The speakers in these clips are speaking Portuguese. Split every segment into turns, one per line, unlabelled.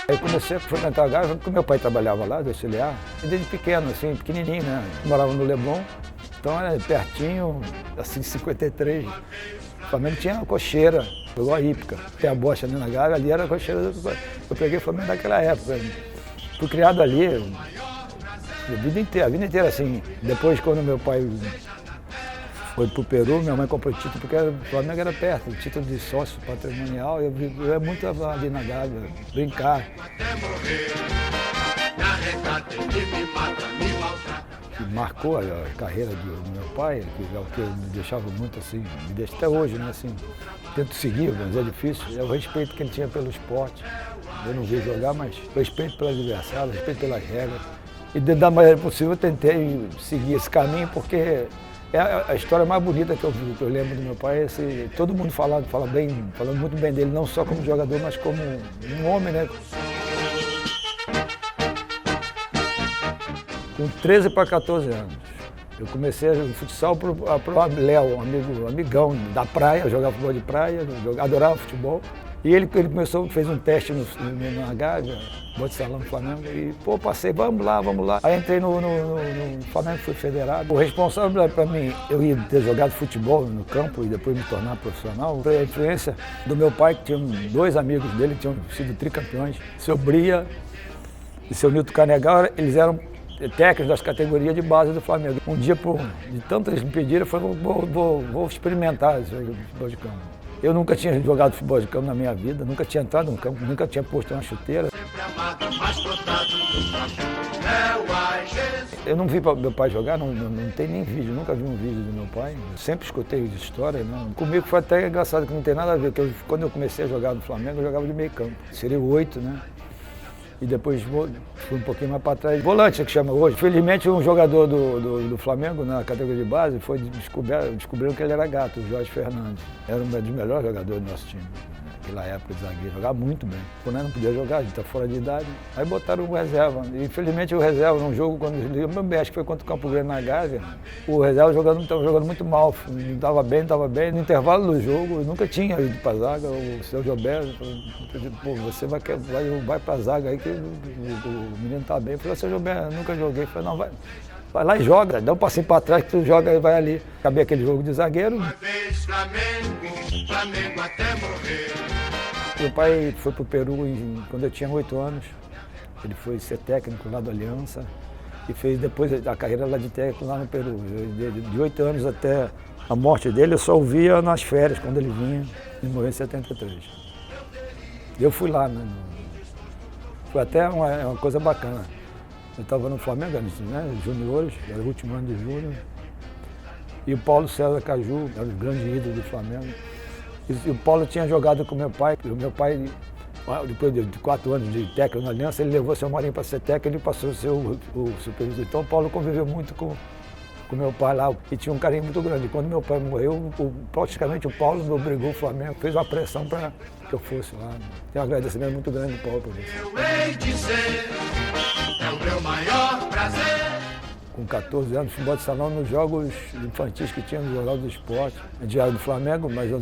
Aí comecei a frequentar a Gávea, porque meu pai trabalhava lá, de auxiliar, e desde pequeno, assim, pequenininho, né? Morava no Leblon, então era pertinho, assim, 53. O Flamengo tinha uma cocheira, igual a Hípica, tem a bocha ali na Gávea, ali era a cocheira, eu peguei o Flamengo naquela época. Fui criado ali, a vida inteira, assim. Depois, quando meu pai foi pro Peru, minha mãe comprou o título, porque o Flamengo era perto, o título de sócio patrimonial, eu ia muito ali na Gávea, brincar. Que marcou a carreira do meu pai, que é o que me deixava muito assim, me deixa até hoje, né, assim, tento seguir, mas é difícil, é o respeito que ele tinha pelo esporte. Eu não vi jogar, mas respeito pelo adversário, respeito pelas regras. E da maneira possível eu tentei seguir esse caminho, porque é a história mais bonita que eu lembro do meu pai. Todo mundo falando muito bem dele, não só como jogador, mas como um homem, né? Com 13 para 14 anos, eu comecei o futsal pro Léo, amigão da praia, jogava futebol de praia, adorava futebol. E ele fez um teste na Gávea, bote salão do Flamengo, e passei, vamos lá. Aí entrei no Flamengo, fui federado. O responsável para mim, eu ia ter jogado futebol no campo e depois me tornar profissional, foi a influência do meu pai, que tinha dois amigos dele que tinham sido tricampeões, seu Bria e seu Nilton Carnegal, eles eram técnicos das categorias de base do Flamengo. Um dia, de tanto eles me pediram, eu falei, vou experimentar esse futebol de campo. Eu nunca tinha jogado futebol de campo na minha vida, nunca tinha entrado no campo, nunca tinha posto uma chuteira. Eu não vi meu pai jogar, não tem nem vídeo, nunca vi um vídeo do meu pai. Eu sempre escutei de história. Não. Comigo foi até engraçado, que não tem nada a ver, porque quando eu comecei a jogar no Flamengo, eu jogava de meio campo. Seria o 8, né? E depois fui um pouquinho mais para trás. Volante, que chama hoje. Felizmente, um jogador do Flamengo, na categoria de base, descobriram que ele era gato, o Jorge Fernandes. Era um dos melhores jogadores do nosso time. Naquela época de zagueiro, jogava muito bem. Quando não podia jogar, a gente está fora de idade. Aí botaram o reserva. E infelizmente o reserva, num jogo, quando acho que foi contra o Campo Grande na Gávea, o reserva estava jogando muito mal, não estava bem. No intervalo do jogo, eu nunca tinha ido para a zaga. O seu Gilberto falou, você vai para a zaga aí, que o menino está bem. Eu falei, seu Gilberto, eu nunca joguei. Eu falei, não, vai lá e joga, dá um passinho para trás que tu joga e vai ali. Acabei aquele jogo de zagueiro. Uma vez Flamengo até morrer. Meu pai foi para o Peru quando eu tinha 8 anos. Ele foi ser técnico lá da Aliança e fez depois a carreira lá de técnico lá no Peru. De 8 anos até a morte dele, eu só o via nas férias, quando ele vinha. Ele morreu em 73. Eu fui lá, né? Foi até uma coisa bacana. Eu estava no Flamengo, né, juniores, era o último ano de júnior. E o Paulo César Caju, era o grande ídolo do Flamengo. E o Paulo tinha jogado com meu pai. O meu pai, depois de 4 anos de técnico na Aliança, ele levou seu Marinho para ser técnico e ele passou a ser o supervisor. Então o Paulo conviveu muito com meu pai lá e tinha um carinho muito grande. Quando meu pai morreu, praticamente o Paulo me obrigou, o Flamengo fez uma pressão para que eu fosse lá. Tenho um agradecimento muito grande do Paulo por isso. Eu hei de ser, é o meu maior prazer. Com 14 anos, futebol de salão nos jogos infantis que tinha no Jornal do Esporte. A gente era do Flamengo, mas os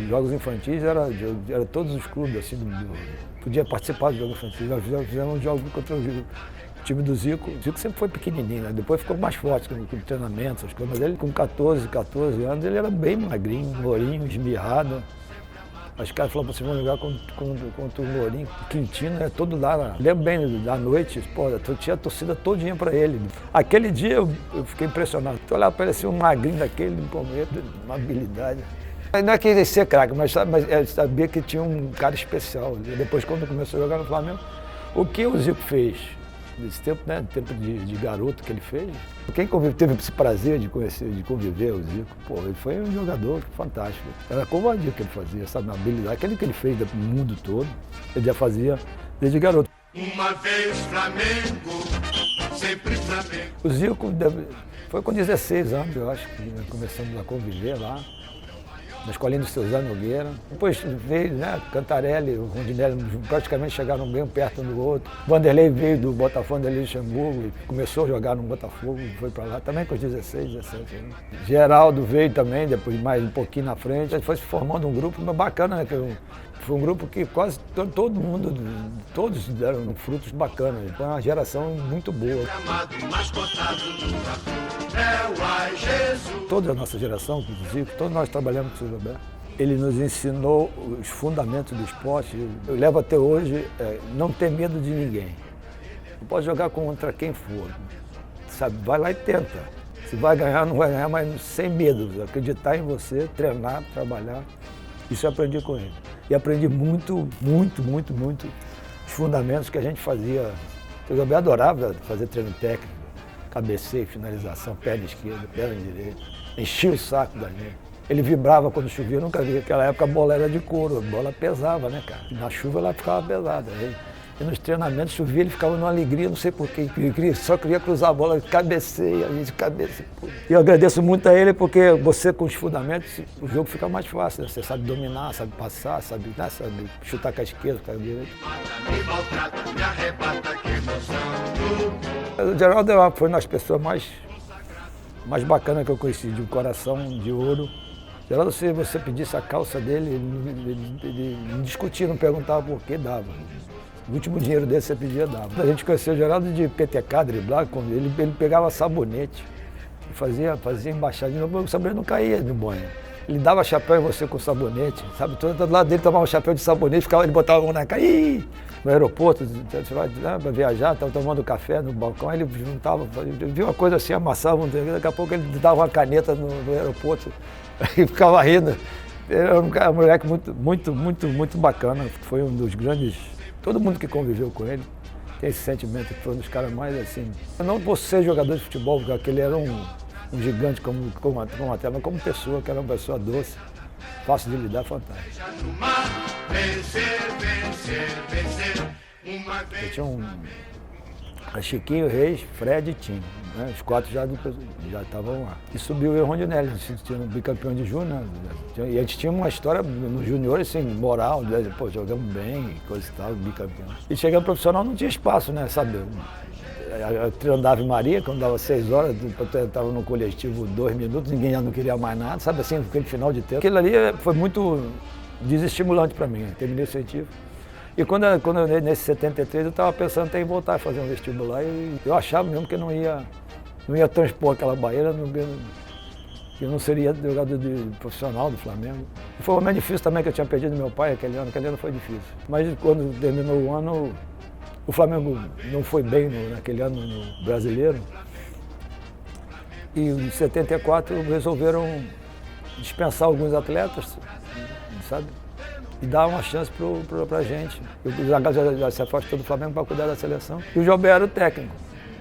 jogos infantis era todos os clubes, assim, podia participar dos jogos infantis. Nós fizemos um jogo contra o time do Zico. O Zico sempre foi pequenininho, né? Depois ficou mais forte com o treinamento, essas coisas. Mas ele com 14 anos, ele era bem magrinho, lourinho, esmirrado. Os caras falaram, vocês vão jogar contra o Lourinho, o Quintino, é todo lá. Lembro bem da noite, tinha a torcida todinha para ele. Aquele dia eu fiquei impressionado. Eu olhava para ele assim, um magrinho daquele, uma habilidade. Não é que ele ser craque, mas eu sabia que tinha um cara especial. Depois, quando começou a jogar no Flamengo, o que o Zico fez? Nesse tempo, né? Tempo de garoto que ele fez. Quem teve esse prazer de conviver o Zico, ele foi um jogador fantástico. Era covardia que ele fazia, sabe? Uma habilidade, aquele que ele fez no mundo todo, ele já fazia desde garoto. Uma vez Flamengo, sempre Flamengo. O Zico foi com 16 anos, eu acho, que começamos a conviver lá. Na escolinha do seu Zé Nogueira. Depois veio, né, Cantarelli, o Rondinelli praticamente chegaram bem perto um do outro. Vanderlei veio do Botafogo de Luxemburgo e começou a jogar no Botafogo, foi para lá também com os 16, 17 anos. Geraldo veio também, depois mais um pouquinho na frente. Aí foi se formando um grupo bacana, né, que o Foi um grupo que quase todo mundo, todos deram frutos bacanas. Foi uma geração muito boa. Toda a nossa geração, inclusive, todos nós trabalhamos com o seu Gilberto. Ele nos ensinou os fundamentos do esporte. Eu levo até hoje não ter medo de ninguém. Pode jogar contra quem for, sabe? Vai lá e tenta. Se vai ganhar, não vai ganhar, mas sem medo. Acreditar em você, treinar, trabalhar. Isso eu aprendi com ele. E aprendi muito os fundamentos que a gente fazia. Eu também adorava fazer treino técnico, cabeceio, finalização, perna esquerda, perna direita. Enchia o saco da gente. Ele vibrava quando chovia, eu nunca vi. Naquela época a bola era de couro, a bola pesava, né, cara? Na chuva ela ficava pesada. E nos treinamentos chovia, ele ficava numa alegria, não sei porquê, só queria cruzar a bola, cabeceia, a gente cabeceia. E eu agradeço muito a ele porque você com os fundamentos, o jogo fica mais fácil, né? Você sabe dominar, sabe passar, sabe chutar com a esquerda, com a direita. O Geraldo foi uma das pessoas mais bacanas que eu conheci, de um coração de ouro. Geraldo, se você pedisse a calça dele, ele não discutia, não perguntava por que, dava. O último dinheiro dele você pedia, dava. A gente conheceu o Geraldo de PTK, driblar, ele pegava sabonete, fazia embaixadinha, o sabonete não caía no banho. Ele dava chapéu em você com sabonete, sabe? Todo lado dele tomava um chapéu de sabonete, ele botava a mão na cara, no aeroporto, você vai viajar, estava tomando café no balcão, aí ele juntava, viu uma coisa assim, amassava, daqui a pouco ele dava uma caneta no aeroporto e ficava rindo. Era um moleque muito bacana, foi um dos grandes. Todo mundo que conviveu com ele tem esse sentimento que foi um dos caras mais assim. Não por ser jogador de futebol, porque ele era um gigante como atleta, mas como pessoa, que era uma pessoa doce, fácil de lidar, fantástico. Eu tinha a Chiquinho, Reis, Fred e Tim. Né? Os quatro já estavam lá. E subiu eu e o Rondinelli, a gente tinha um bicampeão de júnior, e a gente tinha uma história no junior, assim, moral, pô, jogamos bem, coisa e tal, bicampeão. E chegando no profissional não tinha espaço, né, sabe? Eu andava em Maria, quando dava 6 horas, eu estava no coletivo 2 minutos, ninguém já não queria mais nada, sabe assim, aquele final de tempo. Aquilo ali foi muito desestimulante para mim, terminei o científico. E quando eu, nesse 73, eu estava pensando até em voltar a fazer um vestibular e eu achava mesmo que eu não ia transpor aquela barreira, que eu não seria jogador profissional do Flamengo. E foi um momento difícil também que eu tinha perdido meu pai aquele ano foi difícil. Mas quando terminou o ano, o Flamengo não foi bem naquele ano no Brasileiro. E em 74 resolveram dispensar alguns atletas, sabe? E dar uma chance pra gente. O Zagallo já se afastou do Flamengo para cuidar da seleção. E o Jobé era o técnico,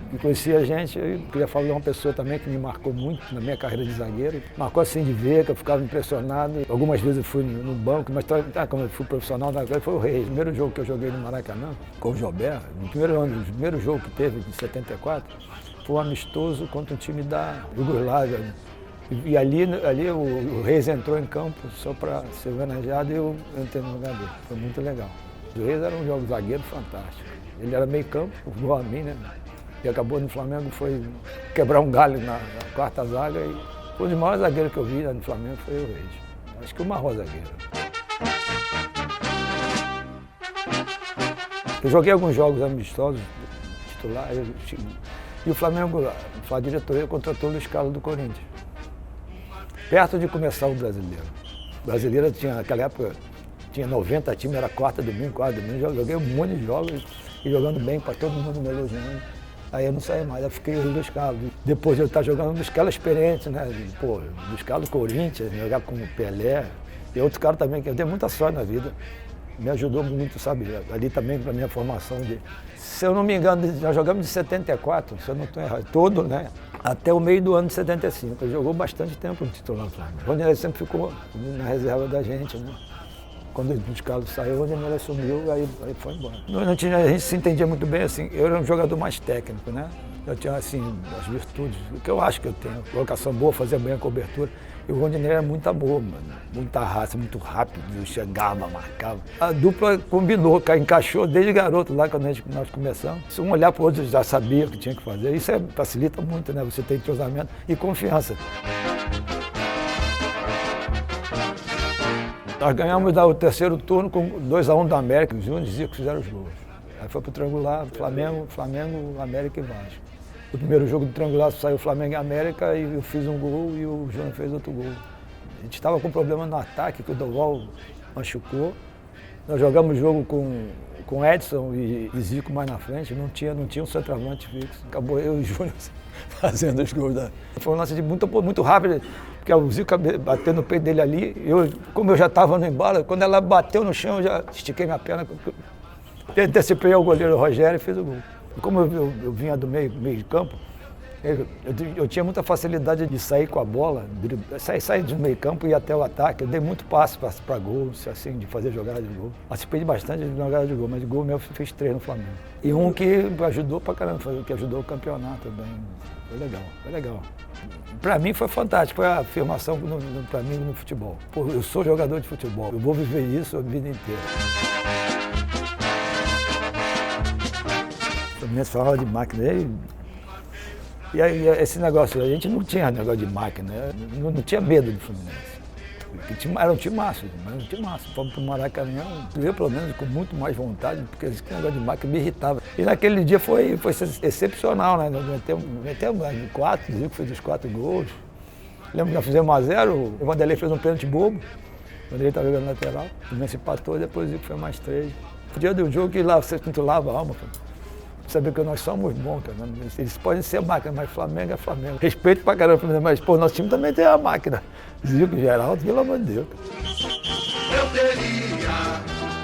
que conhecia a gente. Eu queria falar de uma pessoa também que me marcou muito na minha carreira de zagueiro. Marcou assim de ver, que eu ficava impressionado. Algumas vezes eu fui no banco, mas quando eu fui profissional, foi o Reis. O primeiro jogo que eu joguei no Maracanã, com o Jobé, no primeiro jogo que teve, em 74, foi um amistoso contra um time da Iugoslávia. E ali o Reis entrou em campo só para ser homenageado e eu entrei no lugar dele. Foi muito legal. O Reis era um zagueiro fantástico. Ele era meio campo, igual a mim, né? E acabou no Flamengo, foi quebrar um galho na quarta zaga e foi um dos maiores zagueiros que eu vi no Flamengo foi o Reis. Acho que o maior zagueiro. Eu joguei alguns jogos amistosos, titular, e o Flamengo, a diretoria contratou o Luiz Carlos do Corinthians. Perto de começar o Brasileiro. O Brasileiro tinha, naquela época, tinha 90 times, era quarta, domingo. Joguei um monte de jogos e jogando bem para todo mundo me elogiando. Aí eu não saí mais, eu fiquei o Luiz Carlos. Depois de eu estar jogando, o Luiz Carlos experiente, né? Pô, Luiz Carlos Corinthians, jogar com o Pelé. E outro cara também, que eu dei muita sorte na vida. Me ajudou muito, sabe? Ali também para a minha formação de... Se eu não me engano, nós jogamos de 74, se eu não estou errado, todo, né? Até o meio do ano de 75. Ele jogou bastante tempo no titular do Flamengo. O Rondinelli sempre ficou na reserva da gente, né? Quando o Luiz Carlos saiu, o Rondinelli assumiu, aí foi embora. A gente se entendia muito bem, assim, eu era um jogador mais técnico, né? Eu tinha, assim, as virtudes, o que eu acho que eu tenho. Colocação boa, fazia bem a cobertura. E o Rondinelli era muito amor, mano. Muita raça, muito rápido, chegava, marcava. A dupla combinou, encaixou desde garoto lá, quando nós começamos. Se um olhar para o outro, já sabia o que tinha que fazer. Isso facilita muito, né? Você tem entrosamento e confiança. Nós ganhamos o terceiro turno com 2-1 do América, os Júnior e Zico fizeram os gols. Aí foi pro triangular, Flamengo, América e Vasco. O primeiro jogo do triangular saiu Flamengo e América e eu fiz um gol e o Júnior fez outro gol. A gente estava com problema no ataque, que o Doval machucou. Nós jogamos o jogo com Edson e Zico mais na frente, não tinha um centroavante fixo. Acabou eu e o Júnior fazendo os gols. Foi um lance muito rápido, porque o Zico bateu no peito dele ali. Como eu já estava no embalo, quando ela bateu no chão, eu já estiquei minha perna. Antecipei o goleiro Rogério e fiz o gol. E como eu vinha do meio de campo, eu tinha muita facilidade de sair com a bola, sair do meio campo e ir até o ataque. Eu dei muito passe para gol, assim, de fazer jogada de gol. Participei bastante de jogada de gol, mas de gol meu eu fiz 3 no Flamengo. E um que ajudou pra caramba, que ajudou o campeonato também. Foi legal. Pra mim foi fantástico, foi a afirmação pra mim no futebol. Pô, eu sou jogador de futebol, eu vou viver isso a vida inteira. O Fluminense falava de máquina. E aí, esse negócio, a gente não tinha negócio de máquina, não tinha medo do Fluminense. Era um time massa, Fomos pro Maracanã, eu pelo menos com muito mais vontade, porque esse negócio de máquina me irritava. E naquele dia foi excepcional, né? Nós metemos 4, o Zico fez os 4 gols. Lembro que nós fizemos 1-0, o Vanderlei fez um pênalti bobo, o Vanderlei estava jogando lateral, o Fluminense empatou, depois o Zico foi mais 3. O dia do jogo que lá você lava a alma, saber que nós somos bons, cara. Eles podem ser máquina, mas Flamengo é Flamengo. Respeito pra caramba, mas pô, nosso time também tem a máquina. Zico, Geraldo, pelo amor de Deus. Eu teria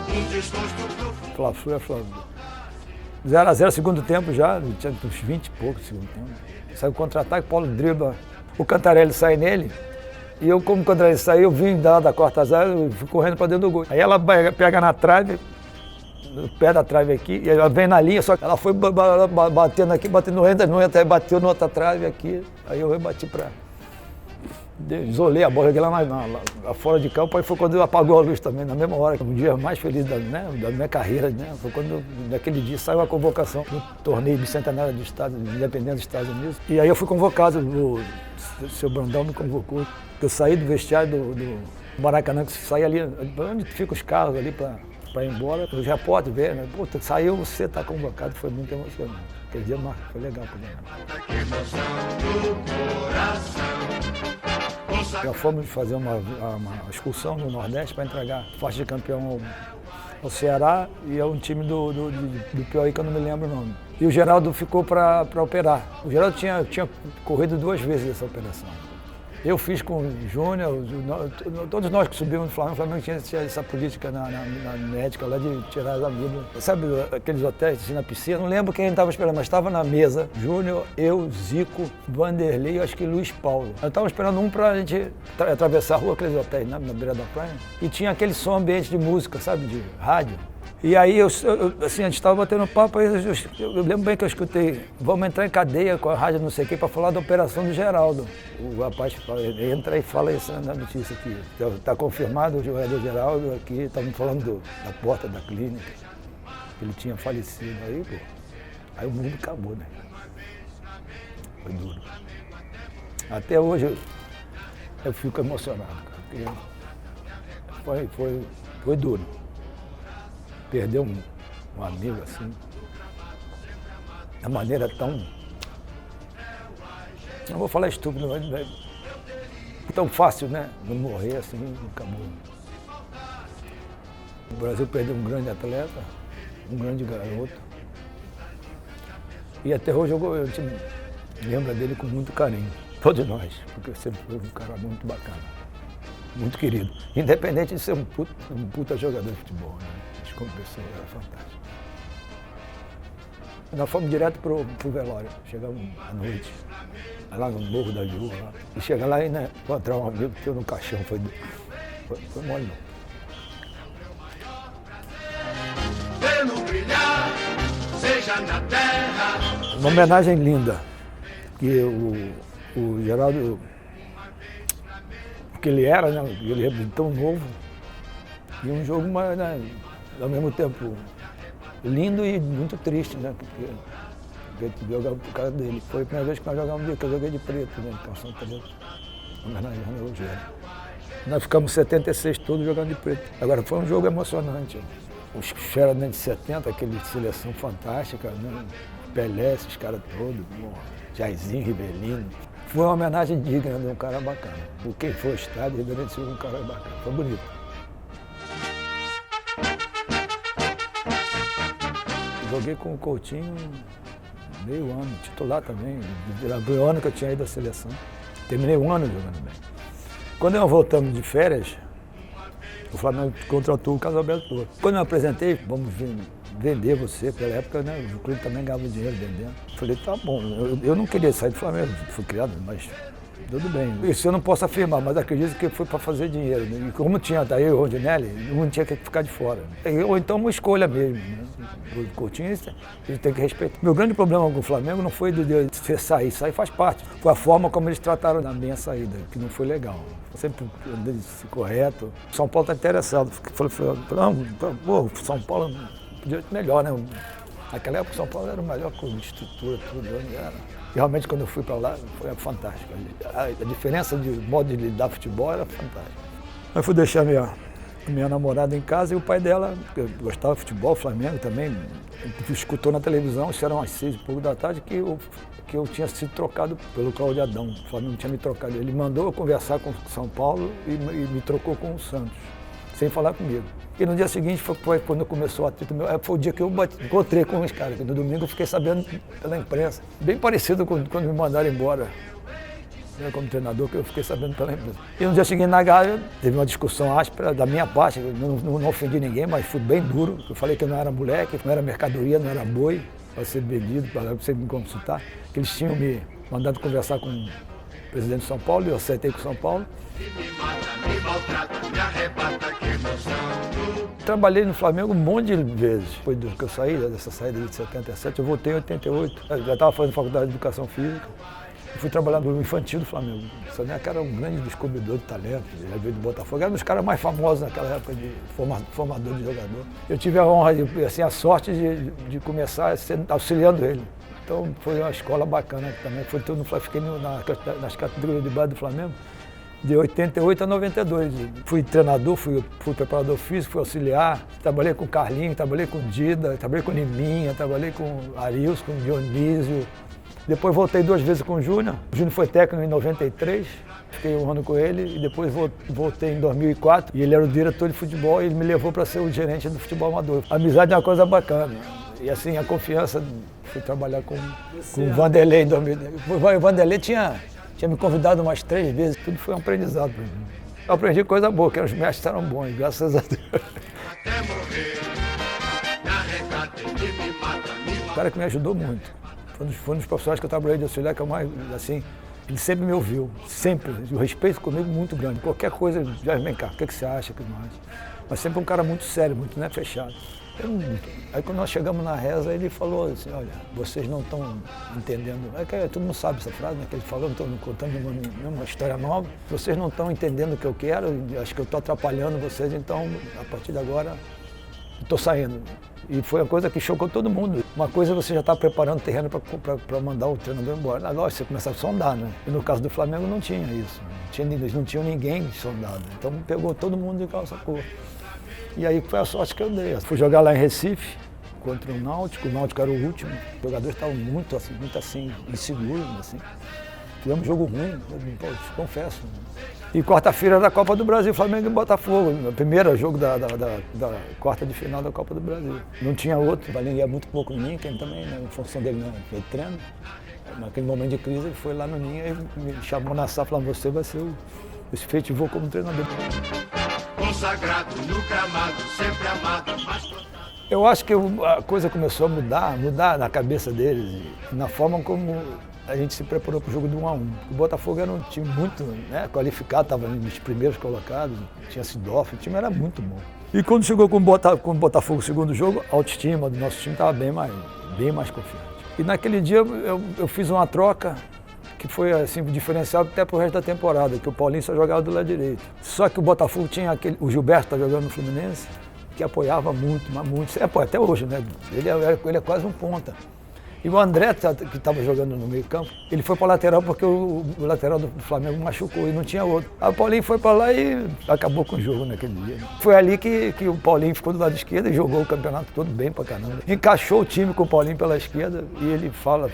um desgosto profundo. Fla-Flu é Fla-Flu. 0-0, segundo tempo já, tinha uns 20 e poucos segundo tempo. Saiu o contra-ataque, Paulo dribla, o Cantarelli sai nele. E eu, como o Cantarelli saiu, eu vim da quarta zaga, eu fui correndo pra dentro do gol. Aí ela pega na trave, no pé da trave aqui, e ela vem na linha, só que ela foi batendo aqui, batendo no entra, bateu na outra trave aqui, aí eu rebati pra... Isolei a bola, joguei lá fora de campo, aí foi quando apagou a luz também, na mesma hora. Um dia mais feliz da minha carreira, né? Foi quando, naquele dia, saiu a convocação do torneio bicentenário do Estado, independente dos Estados Unidos. E aí eu fui convocado, o seu Brandão me convocou. Eu saí do vestiário do Maracanã, que saí ali, onde ficam os carros ali para ir embora, os repórteres veem, né? Pô, saiu, você está convocado, foi muito emocionante. Aquele dia foi legal para mim. Já fomos fazer uma excursão no Nordeste para entregar faixa de campeão ao Ceará e a um time do Piauí, que eu não me lembro o nome. E o Geraldo ficou para operar. O Geraldo tinha corrido 2 vezes essa operação. Eu fiz com o Júnior, todos nós que subimos no Flamengo, o Flamengo tinha essa política na médica lá de tirar a vida. Sabe aqueles hotéis assim, na piscina? Não lembro quem estava esperando, mas estava na mesa. Júnior, eu, Zico, Vanderlei e acho que Luiz Paulo. Eu estava esperando um para a gente atravessar a rua, aqueles hotéis na beira da praia. E tinha aquele som ambiente de música, sabe, de rádio. E aí, assim, a gente estava batendo papo, aí eu lembro bem que eu escutei, vamos entrar em cadeia com a rádio não sei o quê, para falar da operação do Geraldo. O rapaz entra e fala isso na notícia aqui. Está confirmado o jogador Geraldo aqui, estavam falando da porta da clínica, que ele tinha falecido. Aí, pô, aí o mundo acabou, né? Foi duro. Até hoje eu fico emocionado, cara, porque foi duro. Perder um amigo assim, de maneira tão... Não vou falar estúpido, mas tão fácil, né? Não morrer assim, acabou. O Brasil perdeu um grande atleta, um grande garoto. E até hoje a gente lembra dele com muito carinho, todos nós, porque sempre foi um cara muito bacana, muito querido. Independente de ser um puta jogador de futebol, né? Como pessoa, era fantástico. Nós fomos direto pro velório, chegamos à noite, lá no Morro da Viúva, lá. E chega lá e né, encontrar um amigo que eu no caixão, foi mole não. Pelo brilhar, seja na terra. Uma homenagem linda, que o Geraldo, porque ele era, né, ele é tão novo, e um jogo mais, né, ao mesmo tempo lindo e muito triste, né? Porque eu jogava por causa dele. Foi a primeira vez que nós jogamos que eu joguei de preto, né? Calção preto, homenageando o Rogério. Nós ficamos 76 todos jogando de preto. Agora, foi um jogo emocionante. Os Fera de 70, aquele seleção fantástica, né? Pelé, esses caras todos, Jairzinho, Rivelino. Foi uma homenagem digna de um cara bacana. O quem foi o estádio, Ribeirão Silva, um cara bacana. Foi bonito. Joguei com o Coutinho meio ano, titular também. Era o ano que eu tinha ido da seleção. Terminei um ano jogando bem. Quando nós voltamos de férias, o Flamengo contratou o Carlos Alberto Torres. Quando eu apresentei, vamos vender você, pela época, né, o clube também ganhava dinheiro vendendo. Falei, tá bom, eu não queria sair do Flamengo, fui criado, mas tudo bem. Isso eu não posso afirmar, mas acredito que foi para fazer dinheiro. Né? E como tinha daí o Rondinelli, um tinha que ficar de fora. Ou então uma escolha mesmo. Né? O Coutinho, ele tem que respeitar. Meu grande problema com o Flamengo não foi de sair faz parte. Foi a forma como eles trataram da minha saída, que não foi legal. Sempre correto. São Paulo está interessado. Falei, não, São Paulo podia ser melhor, né? Naquela época, São Paulo era o melhor clube de estrutura, tudo. Era. E realmente, quando eu fui para lá, foi fantástico. A diferença de modo de lidar futebol era fantástica. Eu fui deixar minha namorada em casa e o pai dela, que gostava de futebol, Flamengo também, escutou na televisão, isso eram às 6h da tarde, que eu tinha sido trocado pelo Cláudio Adão. O Flamengo tinha me trocado. Ele mandou eu conversar com o São Paulo e me trocou com o Santos, sem falar comigo. E no dia seguinte foi quando começou o atrito meu. Foi o dia que eu encontrei com os caras. No domingo eu fiquei sabendo pela imprensa. Bem parecido com quando me mandaram embora, né, como treinador, que eu fiquei sabendo pela imprensa. E no dia seguinte na Gávea teve uma discussão áspera da minha parte. Eu não ofendi ninguém, mas fui bem duro. Eu falei que eu não era moleque, não era mercadoria, não era boi para ser vendido, para você me consultar. Que eles tinham me mandado conversar com o presidente de São Paulo e eu aceitei com o São Paulo. Me mata, me maltrata, me arrebata, que emoção. Trabalhei no Flamengo um monte de vezes. Depois que eu saí, dessa saída de 77, eu voltei em 88. Eu já estava fazendo faculdade de Educação Física. Eu fui trabalhar no infantil do Flamengo. O Soneca era um grande descobridor de talento, ele veio do Botafogo. Era um dos caras mais famosos naquela época de formador de jogador. Eu tive a honra, assim, a sorte de começar auxiliando ele. Então foi uma escola bacana também. Foi tudo, fiquei nas categorias de base do Flamengo de 88 a 92. Fui treinador, fui preparador físico, fui auxiliar. Trabalhei com o Carlinhos, trabalhei com o Dida, trabalhei com o Liminha, trabalhei com o Arilson, com o Dionísio. Depois voltei 2 vezes com o Júnior. O Júnior foi técnico em 93, fiquei um ano com ele e depois voltei em 2004. E ele era o diretor de futebol e ele me levou para ser o gerente do futebol amador. A amizade é uma coisa bacana. E assim, a confiança, fui trabalhar com o Vanderlei em 2010. O Vanderlei tinha me convidado umas 3 vezes, tudo foi um aprendizado para mim. Eu aprendi coisa boa, que os mestres eram bons, graças a Deus. Até morrer, me arrebata, me mata, o cara que me ajudou muito. Foi um dos profissionais que eu trabalhei de auxiliar, que é o mais, assim, ele sempre me ouviu, sempre. O respeito comigo muito grande. Qualquer coisa, já vem cá, o que você acha? Que mais? Mas sempre um cara muito sério, muito, né, fechado. Aí quando nós chegamos na reza, ele falou assim, olha, vocês não estão entendendo, todo mundo sabe essa frase, né, que ele falou, estou contando uma história nova, vocês não estão entendendo o que eu quero, acho que eu estou atrapalhando vocês, então a partir de agora estou saindo. E foi uma coisa que chocou todo mundo. Uma coisa você já está preparando o terreno para mandar o treinador embora. Agora você começa a sondar, né? E no caso do Flamengo não tinha isso. Eles não tinham ninguém sondado. Então pegou todo mundo de calça curta. E aí foi a sorte que eu dei. Fui jogar lá em Recife contra o Náutico era o último. Os jogadores estavam muito assim, inseguros, assim. Fizemos um jogo ruim, eu te confesso. E quarta-feira era a Copa do Brasil, Flamengo e Botafogo. O primeiro jogo da quarta de final da Copa do Brasil. Não tinha outro, o Valinho ia muito pouco no Ninho, que ele também, né, em função dele, né, ele treina. Naquele momento de crise, ele foi lá no Ninho e me chamou na sala, falando, você vai ser o efetivou como treinador. Consagrado no gramado, sempre amado, mas... Eu acho que a coisa começou a mudar na cabeça deles, na forma como a gente se preparou para o jogo de 1-1. O Botafogo era um time muito, né, qualificado, estava nos primeiros colocados, tinha Sidorf, o time era muito bom. E quando chegou com o Botafogo o segundo jogo, a autoestima do nosso time estava bem mais confiante. E naquele dia eu fiz uma troca que foi assim, diferencial até para o resto da temporada, que o Paulinho só jogava do lado direito. Só que o Botafogo tinha o Gilberto, que está jogando no Fluminense, que apoiava muito, mas muito. Apoia até hoje, né? Ele é quase um ponta. E o André, que estava jogando no meio campo, ele foi para a lateral porque o lateral do Flamengo machucou e não tinha outro. Aí o Paulinho foi para lá e acabou com o jogo naquele dia. Foi ali que o Paulinho ficou do lado esquerdo e jogou o campeonato todo bem pra caramba. Encaixou o time com o Paulinho pela esquerda e ele falou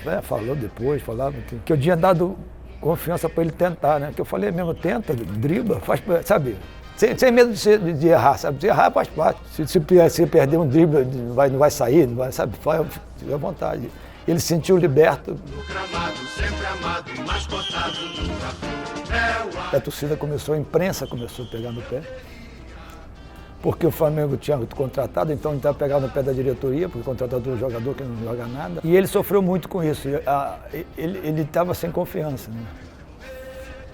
depois, falava que eu tinha dado confiança para ele tentar, né? Que eu falei mesmo, tenta, dribla, faz, sabe? Sem medo de errar, sabe? Se errar faz parte. Se perder um drible, não vai sair, não vai, sabe? Fica à vontade. Ele se sentiu liberto. A torcida começou, a imprensa começou a pegar no pé. Porque o Flamengo tinha contratado, então ele estava pegando no pé da diretoria, porque contratou um jogador que não joga nada. E ele sofreu muito com isso. Ele estava sem confiança, né?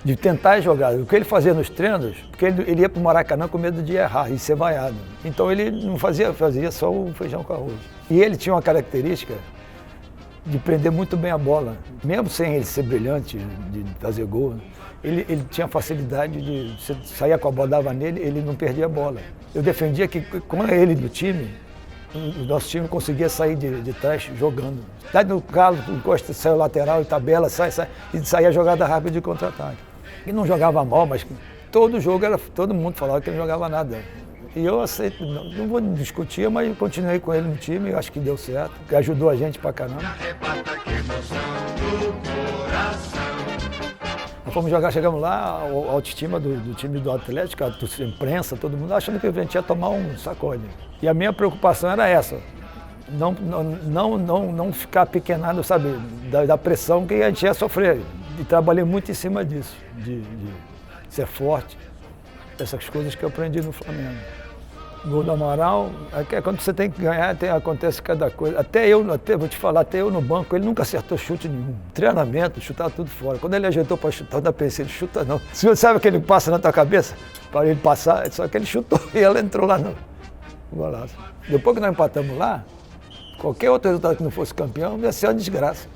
De tentar jogar. O que ele fazia nos treinos, porque ele ia para o Maracanã com medo de errar e ser vaiado. Então ele não fazia só o feijão com arroz. E ele tinha uma característica de prender muito bem a bola. Mesmo sem ele ser brilhante, de fazer gol, ele tinha facilidade de sair com a bola, dava nele, ele não perdia a bola. Eu defendia que com ele no time, o nosso time conseguia sair de trás jogando. Daí no calo, encosta, saiu lateral e tabela, e saía a jogada rápida de contra-ataque. E não jogava mal, mas todo jogo todo mundo falava que ele não jogava nada. E eu aceito, não vou discutir, mas continuei com ele no time, eu acho que deu certo, que ajudou a gente pra caramba. Nós fomos jogar, chegamos lá, a autoestima do time do Atlético, a imprensa, todo mundo achando que a gente ia tomar um sacode. E a minha preocupação era essa, não ficar pequenado, sabe, da pressão que a gente ia sofrer. E trabalhei muito em cima disso, de ser forte, essas coisas que eu aprendi no Flamengo. Gol do Amaral, quando você tem que ganhar, acontece cada coisa. Vou te falar, até eu no banco, ele nunca acertou chute nenhum. Treinamento, chutava tudo fora. Quando ele ajeitou para chutar, eu ainda pensei, ele chuta não. Você sabe que ele passa na tua cabeça? Para ele passar, só que ele chutou e ela entrou lá no golaço. Depois que nós empatamos lá, qualquer outro resultado que não fosse campeão, ia ser uma desgraça.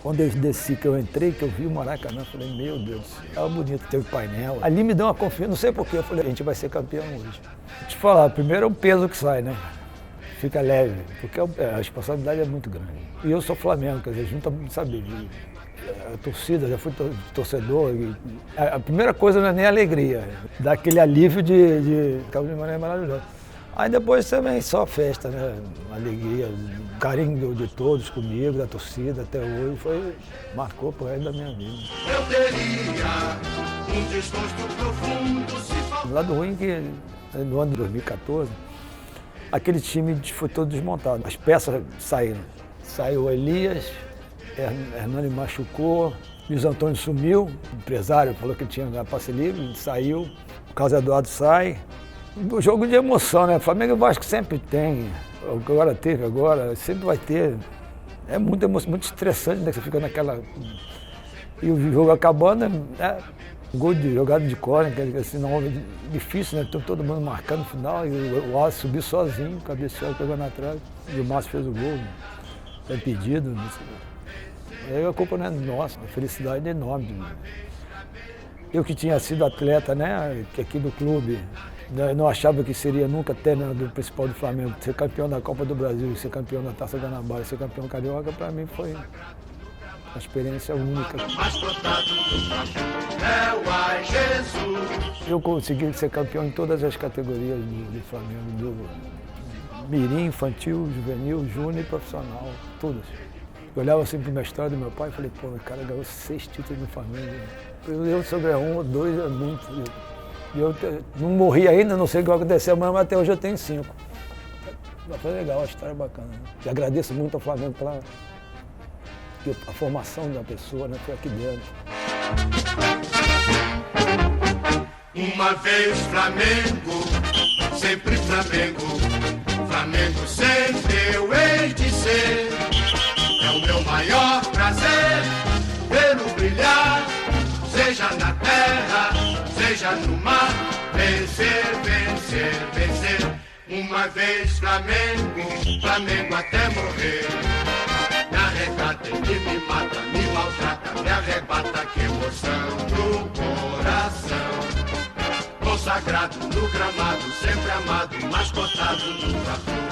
Quando eu desci, que eu entrei, que eu vi o Maracanã, eu falei, meu Deus do céu, estava bonito, teve painel. Ali me deu uma confiança, não sei porquê, eu falei, a gente vai ser campeão hoje. Vou te falar, primeiro é o peso que sai, né? Fica leve, porque a responsabilidade é muito grande. E eu sou Flamengo, quer dizer, junta, sabe, a torcida, já fui torcedor. A primeira coisa não é nem alegria, dá aquele alívio de Cabo de Mané maravilhoso. Aí depois também só festa, né? Alegria, carinho de todos comigo, da torcida até hoje, marcou pro resto da minha vida. Eu teria um desgosto profundo. O lado ruim é que no ano de 2014, aquele time foi todo desmontado. As peças saíram. Saiu o Elias, Hernani machucou, Luiz Antônio sumiu, o empresário falou que tinha passe livre, saiu, o Carlos Eduardo sai. O jogo de emoção, né? Flamengo e Vasco sempre tem, sempre vai ter. É muito estressante, né? Você fica naquela... E o jogo acabando, gol de jogada de córner, assim, não é difícil, né? Todo mundo marcando no final, e o Wallace subiu sozinho, cabeceou, pegou na trave, e o Márcio fez o gol, impedido. Aí a culpa não é nossa, a felicidade é enorme. Eu que tinha sido atleta, né, aqui do clube, não achava que seria nunca treinador principal do Flamengo, ser campeão da Copa do Brasil, ser campeão da Taça Guanabara, ser campeão carioca, para mim foi uma experiência única. Eu consegui ser campeão em todas as categorias do Flamengo, do mirim, infantil, juvenil, júnior e profissional, todas. Eu olhava assim para a história do meu pai e falei, pô, o cara ganhou 6 títulos no Flamengo. Eu se eu ganhar 1 ou 2 é muito. E eu não morri ainda, não sei o que vai acontecer amanhã, mas até hoje eu tenho 5. Foi legal, a história é bacana. Né? E agradeço muito ao Flamengo pela a formação da pessoa, né? Foi aqui dentro.
Uma vez Flamengo, sempre Flamengo. Flamengo sempre eu hei de ser. É o meu maior prazer vê-lo brilhar, seja na terra, seja no mar. Vencer, vencer, vencer. Uma vez Flamengo, Flamengo até morrer. Me arrebata, ele me mata, me maltrata, me arrebata, que emoção no coração. Consagrado no gramado, sempre amado, mascotado nunca foi.